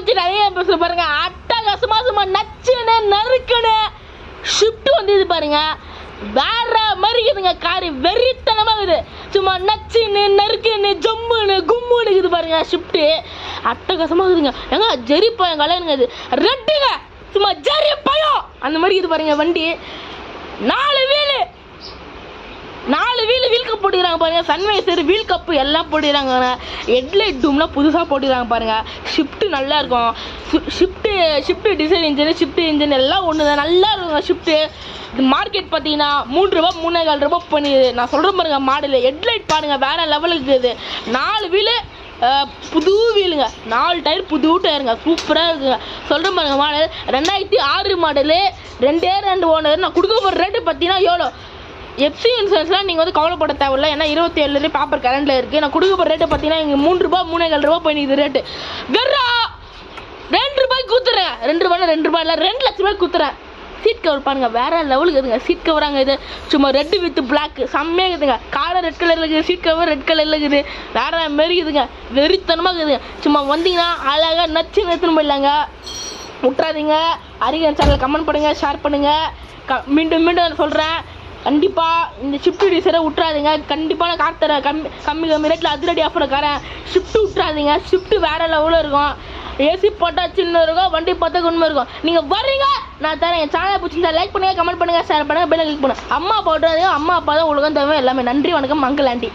பற்றி நிறைய பேச பாருங்க. அட்டகாசமா சும்மா நச்சுன்னு நறுக்குன்னு ஷிஃப்ட் வந்து இது பாருங்க வேற மாதிரி இருக்குதுங்க. காரி வெறித்தனமா இருக்குது. சும்மா நச்சுன்னு நறுக்குன்னு ஜம்முன்னு கும்முன்னு இருக்குது பாருங்க. ஷிஃப்ட்டு அட்டகாசமா இருக்குதுங்க. ஏங்க ஜெரி பயம் கலையுங்க. அது ரெட்டுங்க சும்மா ஜெரி பயம் அந்த மாதிரி இது பாருங்க. வண்டி 4 வீல் கப் போட்டுக்கிறாங்க பாருங்க. சன்வைசர் வீல் கப்பு எல்லாம் போட்டுக்கிறாங்க. ஹெட்லைட் டூம்லாம் புதுசாக போட்டுக்கிறாங்க பாருங்க. ஷிஃப்ட்டு நல்லா இருக்கும். ஷிஃப்ட்டு டிசைன் இன்ஜின் எல்லாம் ஒன்று தான். நல்லா இருக்குங்க ஷிஃப்ட்டு. இது மார்க்கெட் பார்த்தீங்கன்னா 3 ரூபா 3.25 ரூபா பண்ணிடுது. நான் சொல்கிறேன் பாருங்க மாடலு ஹெட்லைட் பாருங்கள் வேறு லெவலுக்கு இருக்குது. 4 வீலு புது வீலுங்க. 4 டயர் புது டயருங்க. சூப்பராக இருக்குங்க. சொல்கிறேன் பாருங்க மாடல் 2006 மாடலு 2 ஓனர். நான் கொடுக்க போகிற ரேட்டு பார்த்தீங்கன்னா எவ்வளோ எஃப்சி இன்சூரன்ஸ்லாம் நீங்கள் வந்து கவலைப்பட தேவையில்லை. ஏன்னா 27 பேப்பர் கரண்டில் இருக்குது. நான் கொடுக்க போகிற ரேட்டு பார்த்தீங்கன்னா இங்கே 3 ரூபா 3.25 ரூபா போயிடுது ரேட்டு. வெறும் 2 ரூபாய்க்கு கொடுத்துறேன். 2 ரூபாய் 2 லட்ச ரூபாய்க்கு கொடுத்துறேன். சீட் கவர் பாருங்கள் வேறு லெவலுக்கு இருக்குதுங்க. சீட் கவராங்க இது சும்மா ரெட்டு வித் பிளாக் செம்மையாக இருக்குதுங்க. காரை ரெட் கலரில் இருக்குது. சீட் கவர் ரெட் கலரில் இருக்குது. வேறு மாரி இருக்குதுங்க. வெறித்தனமாக இருக்குதுங்க. சும்மா வந்தீங்கன்னா அழகாக நச்சு நச்சுன்னு போயிடலாங்க. விட்றாதீங்க. அறிஞர் சேனல் கமெண்ட் பண்ணுங்கள், ஷேர் பண்ணுங்கள். மீண்டும் சொல்கிறேன், கண்டிப்பாக இந்த ஷிஃப்ட் டிசைரை விட்றாதீங்க. கண்டிப்பாக நான் கார் தரேன். கம்மி ரேட்டில் அதிரடி ஆஃபர் காரேன். ஷிஃப்ட்டு விட்றாதீங்க. ஷிஃப்ட்டு வேறு லெவலில் இருக்கும். ஏசி போட்டால் சின்ன இருக்கும், வண்டி பார்த்தா உண்மை இருக்கும். நீங்கள் வரீங்க நான் தரேன். என் சேனலை பிடிச்சிருந்தா லைக் பண்ணுங்கள், கமெண்ட் பண்ணுங்கள், ஷேர் பண்ணுங்கள், பெல் கிளிக் பண்ணுங்கள். அம்மா அப்பா விட்றாதீங்க. அம்மா அப்பா தான் உலகம் தேவை எல்லாமே. நன்றி வணக்கம் அங்கிள் ஆண்டி.